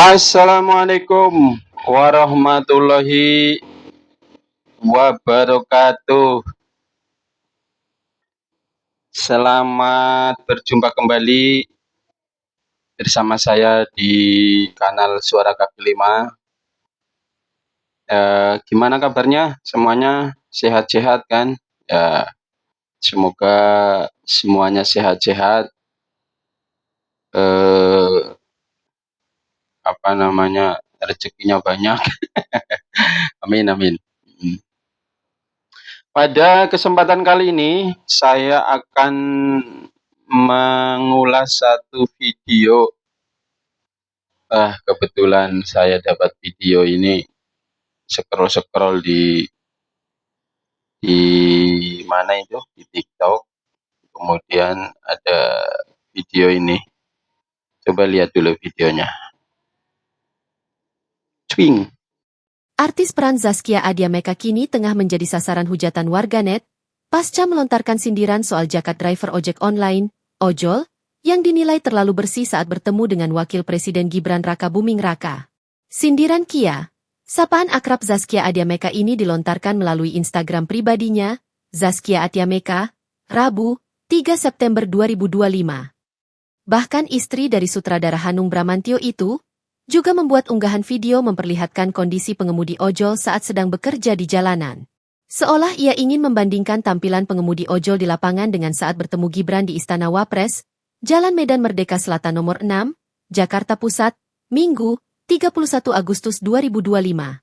Assalamualaikum warahmatullahi wabarakatuh. Selamat berjumpa kembali bersama saya di kanal Suara Kaki Lima. Gimana kabarnya? Semuanya sehat-sehat kan? Ya, semoga semuanya sehat-sehat. Rezekinya banyak. Amin amin. Pada kesempatan kali ini saya akan mengulas satu video. Kebetulan saya dapat video ini scroll di mana itu, di TikTok. Kemudian ada video ini. Coba lihat dulu videonya. Swing. Artis peran Zaskia Adiameka kini tengah menjadi sasaran hujatan warganet pasca melontarkan sindiran soal jaket driver ojek online, ojol, yang dinilai terlalu bersih saat bertemu dengan Wakil Presiden Gibran Raka Buming Raka. Sindiran Kia, sapaan akrab Zaskia Adiameka ini dilontarkan melalui Instagram pribadinya, Zaskia Adiameka, Rabu, 3 September 2025. Bahkan istri dari sutradara Hanung Bramantyo itu juga membuat unggahan video memperlihatkan kondisi pengemudi ojol saat sedang bekerja di jalanan. Seolah ia ingin membandingkan tampilan pengemudi ojol di lapangan dengan saat bertemu Gibran di Istana Wapres, Jalan Medan Merdeka Selatan nomor 6, Jakarta Pusat, Minggu, 31 Agustus 2025.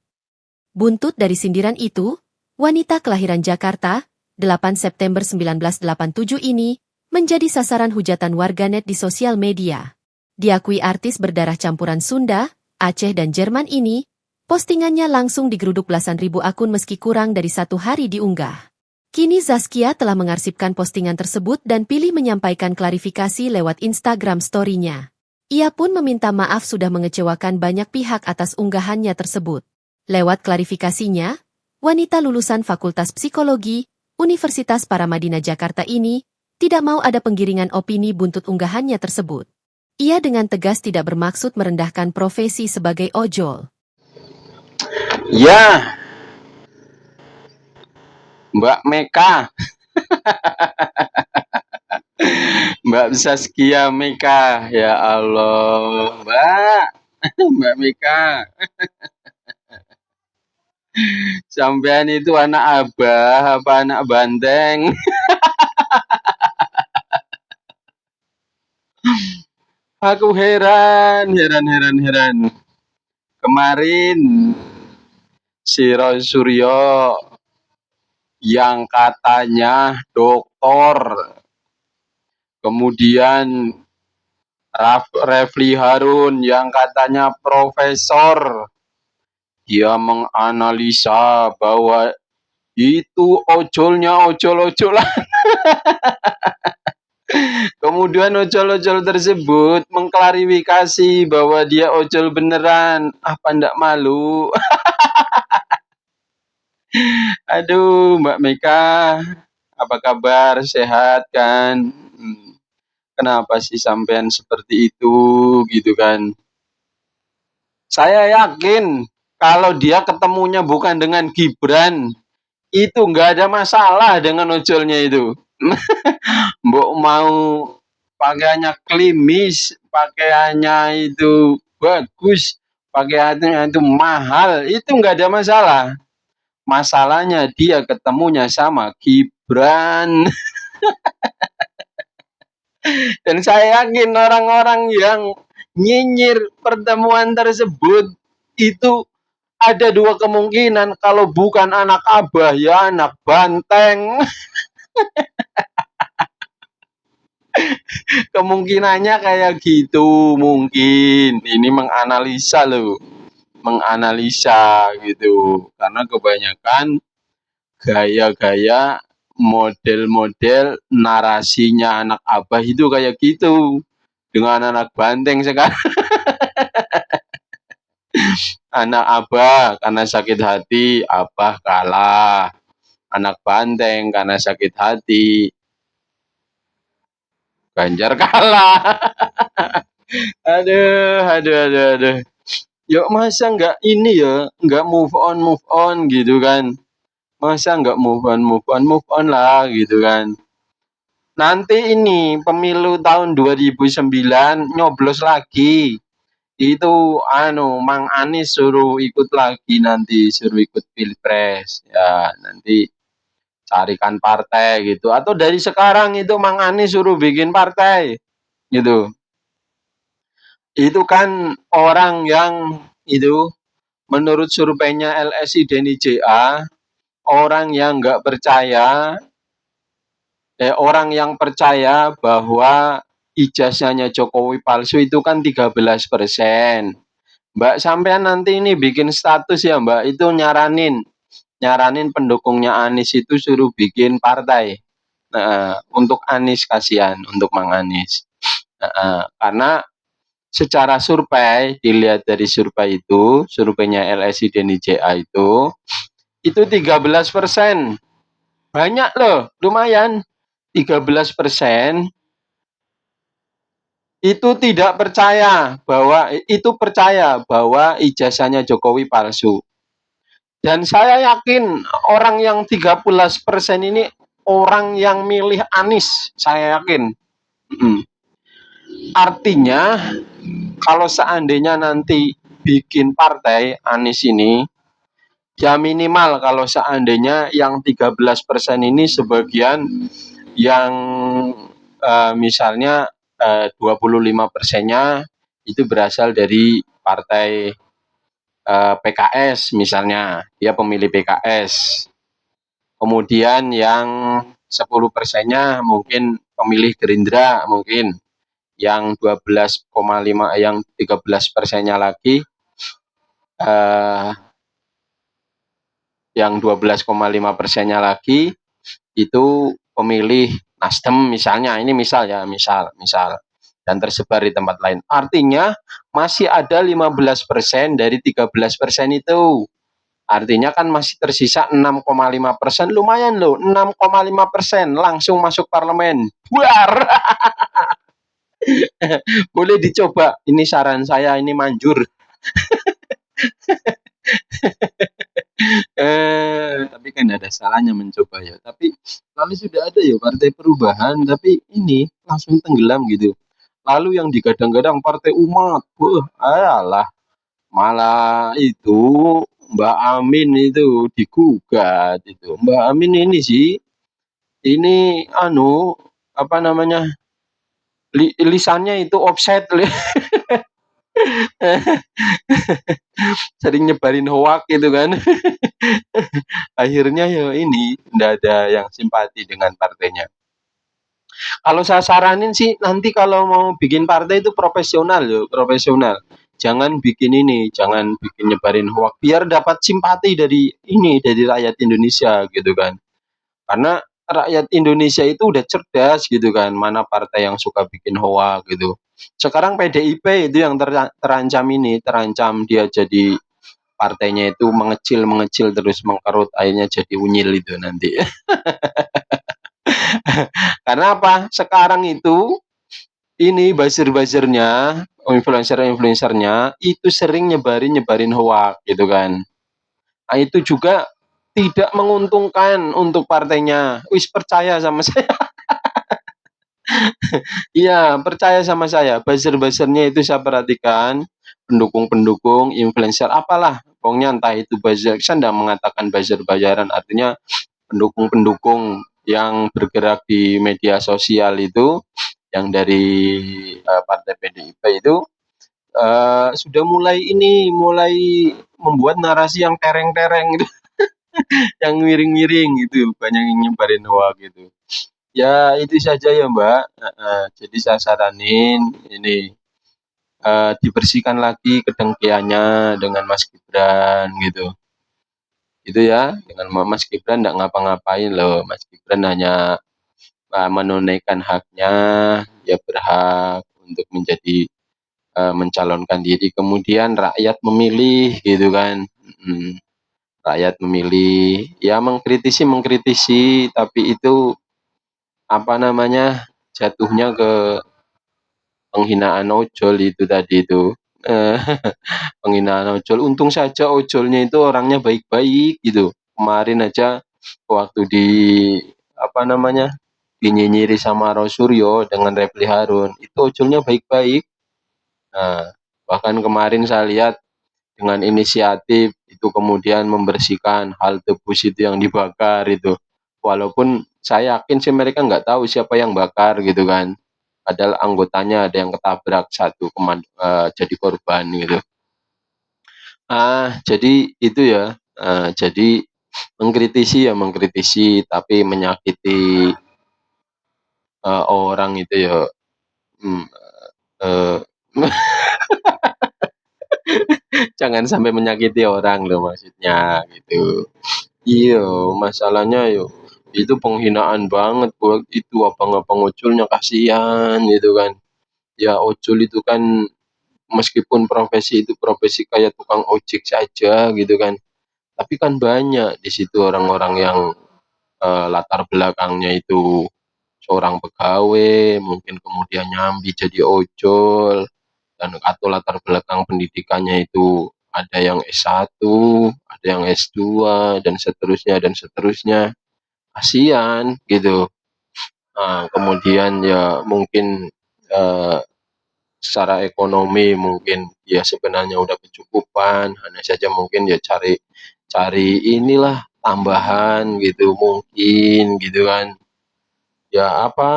Buntut dari sindiran itu, wanita kelahiran Jakarta, 8 September 1987 ini, menjadi sasaran hujatan warganet di sosial media. Diakui artis berdarah campuran Sunda, Aceh dan Jerman ini, postingannya langsung digeruduk belasan ribu akun meski kurang dari 1 hari diunggah. Kini Zaskia telah mengarsipkan postingan tersebut dan pilih menyampaikan klarifikasi lewat Instagram story-nya. Ia pun meminta maaf sudah mengecewakan banyak pihak atas unggahannya tersebut. Lewat klarifikasinya, wanita lulusan Fakultas Psikologi, Universitas Paramadina Jakarta ini, tidak mau ada penggiringan opini buntut unggahannya tersebut. Ia dengan tegas tidak bermaksud merendahkan profesi sebagai ojol. Ya, Mbak Meka. Mbak Zaskia Meka. Ya Allah, Mbak. Mbak Meka. Sampean itu anak abah apa anak banteng? Aku heran. Kemarin si Roy Suryo yang katanya doktor, kemudian Refli Harun yang katanya profesor, dia menganalisa bahwa itu ojolnya ojol-ojolan. Kemudian ojol-ojol tersebut mengklarifikasi bahwa dia ojol beneran. Apa ndak malu? Aduh, Mbak Meka, apa kabar? Sehat kan? Kenapa sih sampean seperti itu, gitu kan? Saya yakin kalau dia ketemunya bukan dengan Gibran, itu nggak ada masalah dengan ojolnya itu. Mbok mau pakaiannya klimis, pakaiannya itu bagus, pakaiannya itu mahal, itu nggak ada masalah. Masalahnya dia ketemunya sama Gibran. Dan saya yakin orang-orang yang nyinyir pertemuan tersebut itu ada 2 kemungkinan, kalau bukan anak abah ya anak banteng. Kemungkinannya kayak gitu mungkin. Ini menganalisa loh. Menganalisa gitu. Karena kebanyakan gaya-gaya model-model narasinya anak abah itu kayak gitu. Dengan anak banteng sekarang. Anak abah karena sakit hati, abah kalah. Anak banteng karena sakit hati, Ganjar kalah. Aduh. Ya masa nggak ini ya, nggak move on gitu kan. Masa nggak move on lah gitu kan. Nanti ini pemilu tahun 2009 nyoblos lagi. Itu Mang Anies suruh ikut lagi nanti, suruh ikut Pilpres. Ya, nanti carikan partai gitu. Atau dari sekarang itu Mang Anies suruh bikin partai gitu. Itu kan orang yang itu menurut surveinya LSI Denny JA, orang yang nggak percaya, orang yang percaya bahwa ijazahnya Jokowi palsu itu kan 13%. Mbak sampean nanti ini bikin status ya Mbak, itu nyaranin pendukungnya Anies itu suruh bikin partai. Nah, untuk Anies kasihan, untuk Mang Anies. Karena secara survei, dilihat dari survei itu, surveinya LSI Denny JA itu 13%. Banyak loh, lumayan. 13% itu tidak percaya bahwa ijazahnya Jokowi palsu. Dan saya yakin orang yang 13% ini orang yang milih Anies, saya yakin. Artinya kalau seandainya nanti bikin partai Anies ini, ya minimal kalau seandainya yang 13% ini sebagian yang misalnya 25%-nya itu berasal dari partai PKS misalnya, dia pemilih PKS. Kemudian yang 10%-nya mungkin pemilih Gerindra mungkin. Yang 12,5 yang 13%-nya lagi yang 12,5%-nya lagi itu pemilih Nasdem misalnya, ini misal dan tersebar di tempat lain. Artinya masih ada 15% dari 13% itu. Artinya kan masih tersisa 6,5%, lumayan loh, 6,5% langsung masuk parlemen. Buar. Boleh dicoba, ini saran saya, ini manjur. Tapi kan ada salahnya mencoba ya. Tapi kalau sudah ada ya Partai Perubahan, tapi ini langsung tenggelam gitu. Lalu yang digadang-gadang Partai Umat, alah, malah itu Mbak Amin itu digugat itu. Mbak Amin ini sih, ini apa namanya, lisannya itu offset, sering nyebarin hoak gitu kan. Akhirnya ya ini, nggak ada yang simpati dengan partainya. Kalau saya saranin sih nanti kalau mau bikin partai itu profesional yo, profesional. Jangan bikin ini, jangan bikin nyebarin hoak biar dapat simpati dari ini, dari rakyat Indonesia gitu kan. Karena rakyat Indonesia itu udah cerdas gitu kan, mana partai yang suka bikin hoak gitu. Sekarang PDIP itu yang terancam ini, terancam dia jadi partainya itu mengecil terus mengkerut akhirnya jadi unyil itu nanti. Karena apa? Sekarang itu ini buzzer-buzzernya, influencer-influencernya itu sering nyebarin hoak gitu kan. Nah, itu juga tidak menguntungkan untuk partainya. Wis percaya sama saya. Iya, percaya sama saya. Buzzer-buzzernya itu saya perhatikan, pendukung-pendukung, influencer apalah, pokoknya entah itu buzzer, saya tidak mengatakan buzzer-buzzeran, artinya pendukung-pendukung yang bergerak di media sosial itu, yang dari partai PDIP itu sudah mulai membuat narasi yang tereng-tereng gitu, yang miring-miring gitu, banyak yang nyebarin hoax gitu. Ya itu saja ya Mbak. Jadi saya saranin ini dibersihkan lagi kedengkiannya dengan Mas Gibran gitu. Itu ya, dengan Mas Gibran enggak ngapa-ngapain loh. Mas Gibran hanya menunaikan haknya, dia berhak untuk menjadi mencalonkan diri, kemudian rakyat memilih gitu kan. Rakyat memilih, ya mengkritisi, tapi itu apa namanya, jatuhnya ke penghinaan ojol itu tadi itu. eee, penghinaan ojol. Untung saja ojolnya itu orangnya baik-baik gitu. Kemarin aja waktu apa namanya, dinyinyiri sama Rosuryo dengan Refly Harun, itu ojolnya baik-baik. Nah, bahkan kemarin saya lihat dengan inisiatif itu kemudian membersihkan halte bus itu yang dibakar itu. Walaupun saya yakin sih mereka nggak tahu siapa yang bakar gitu kan. Padahal anggotanya ada yang ketabrak satu jadi korban gitu. Jadi itu ya, jadi mengkritisi ya mengkritisi, tapi menyakiti, orang itu ya, mmm, eee, jangan sampai menyakiti orang loh maksudnya gitu. Iya, masalahnya yo itu penghinaan banget buat itu abang-abang ojolnya, kasihan gitu kan. Ya ojol itu kan meskipun profesi itu profesi kayak tukang ojek saja gitu kan, tapi kan banyak di situ orang-orang yang, latar belakangnya itu seorang pegawai, mungkin kemudian nyambi jadi ojol, dan atau latar belakang pendidikannya itu ada yang S1, ada yang S2, dan seterusnya. Kasihan gitu. Kemudian ya mungkin, eee, secara ekonomi mungkin ya sebenarnya udah kecukupan, hanya saja mungkin ya cari cari inilah tambahan gitu mungkin gitu kan. Ya apa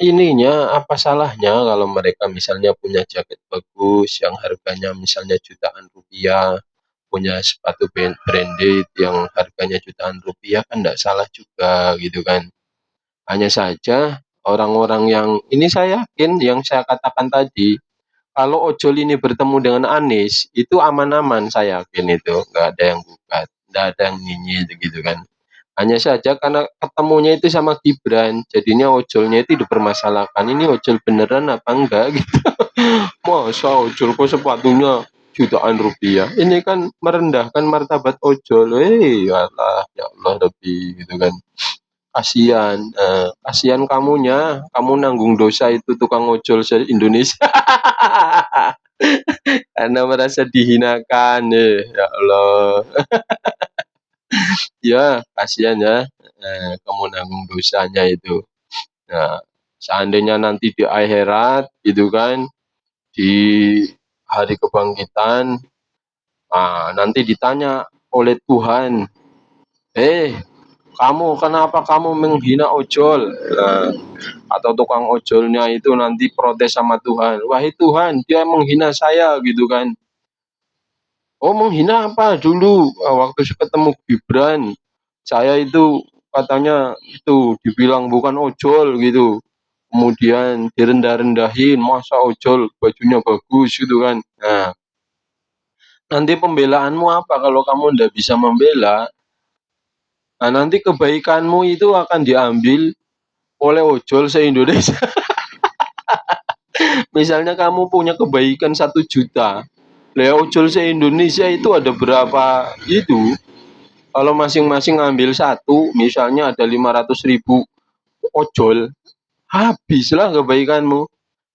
ininya, apa salahnya kalau mereka misalnya punya jaket bagus yang harganya misalnya jutaan rupiah, punya sepatu branded yang harganya jutaan rupiah kan ndak salah juga gitu kan. Hanya saja orang-orang yang ini saya yakin yang saya katakan tadi, kalau ojol ini bertemu dengan Anies, itu aman-aman saya yakin itu, nggak ada yang gugat, nggak ada yang nyinyir gitu kan. Hanya saja karena ketemunya itu sama Gibran, jadinya ojolnya itu dipermasalahkan, ini ojol beneran apa enggak gitu. Masa ojol kok sepatunya jutaan rupiah, ini kan merendahkan martabat ojol, alah, ya Allah lebih gitu kan. Kasihan, kasihan kamunya, kamu nanggung dosa itu tukang ojol se-Indonesia. Karena merasa dihinakan, ya Allah. Ya, kasihan ya, kamu nanggung dosanya itu. Nah, seandainya nanti di akhirat gitu kan, di hari kebangkitan, nanti ditanya oleh Tuhan, "Eh, kamu kenapa kamu menghina ojol?" Nah, atau tukang ojolnya itu nanti protes sama Tuhan, "Wahai Tuhan, dia menghina saya," gitu kan. "Oh, menghina apa dulu? Waktu ketemu Gibran, saya itu katanya itu dibilang bukan ojol gitu, kemudian direndah-rendahin, masa ojol bajunya bagus gitu kan." Nah, nanti pembelaanmu apa kalau kamu ndak bisa membela? Nah, nanti kebaikanmu itu akan diambil oleh ojol se-Indonesia. Misalnya kamu punya kebaikan 1 juta, lah ojol se-Indonesia itu ada berapa itu? Kalau masing-masing ngambil satu, misalnya ada 500.000 ojol, habislah kebaikanmu.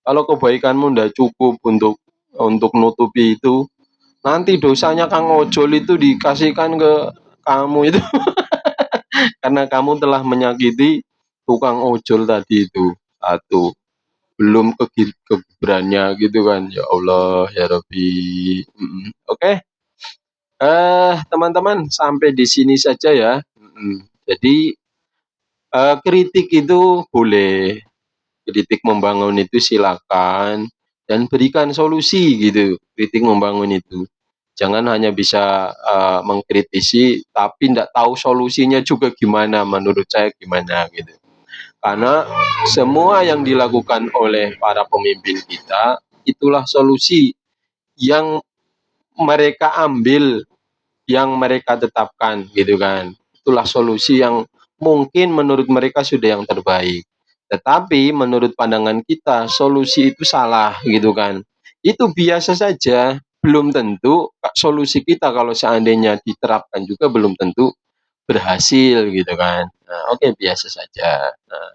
Kalau kebaikanmu ndak cukup untuk nutupi itu, nanti dosanya Kang Ojol itu dikasihkan ke kamu itu karena kamu telah menyakiti tukang ojol tadi itu. Satu, belum kegirannya gitu kan. Ya Allah, ya Rabbi. Oke, teman-teman sampai di sini saja ya. Jadi, kritik itu boleh, kritik membangun itu silakan dan berikan solusi gitu, kritik membangun itu. Jangan hanya bisa, mengkritisi tapi ndak tahu solusinya juga gimana, menurut saya gimana gitu. Karena semua yang dilakukan oleh para pemimpin kita, itulah solusi yang mereka ambil, yang mereka tetapkan gitu kan. Itulah solusi yang mungkin menurut mereka sudah yang terbaik. Tetapi menurut pandangan kita solusi itu salah gitu kan. Itu biasa saja, belum tentu solusi kita kalau seandainya diterapkan juga belum tentu berhasil gitu kan. Nah, oke, biasa saja. Nah,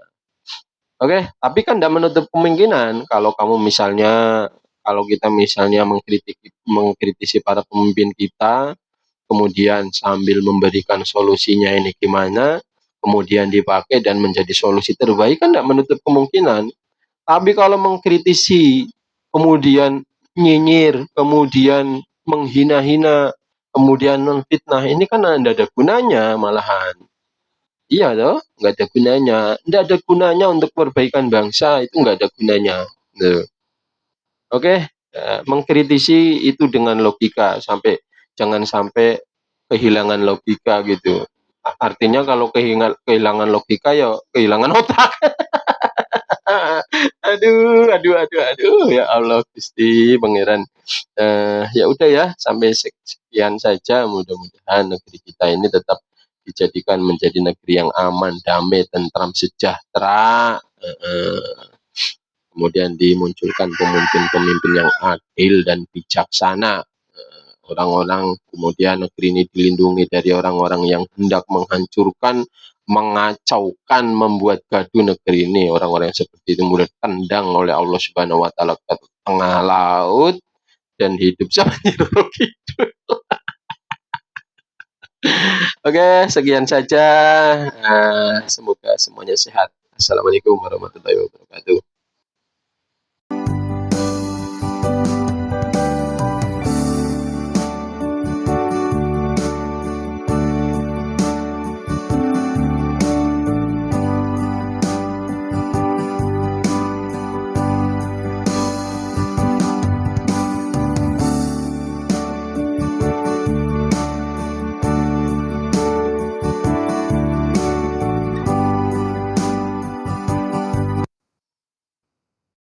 oke, tapi kan tidak menutup kemungkinan kalau kamu misalnya kalau kita misalnya mengkritisi para pemimpin kita, kemudian sambil memberikan solusinya ini gimana, kemudian dipakai dan menjadi solusi terbaik kan nggak menutup kemungkinan. Tapi kalau mengkritisi, kemudian nyinyir, kemudian menghina-hina, kemudian menfitnah, ini kan nggak ada gunanya malahan. Iya toh, nggak ada gunanya. Nggak ada gunanya untuk perbaikan bangsa, itu nggak ada gunanya. Tuh. Oke, mengkritisi itu dengan logika, jangan sampai kehilangan logika gitu. Artinya kalau kehilangan logika ya kehilangan otak. Aduh, aduh, aduh, aduh, ya Allah, Gusti Pangeran. Ya udah ya, sampai sekian saja. Mudah-mudahan negeri kita ini tetap dijadikan menjadi negeri yang aman, damai, tentram, sejahtera. Kemudian dimunculkan pemimpin-pemimpin yang adil dan bijaksana. Orang-orang kemudian negeri ini dilindungi dari orang-orang yang hendak menghancurkan, mengacaukan, membuat gaduh negeri ini. Orang-orang yang seperti itu mulai tendang oleh Allah Subhanahu wa taala ke tengah laut dan hidup sama Rocky. Oke, sekian saja. Semoga semuanya sehat. Assalamualaikum warahmatullahi wabarakatuh.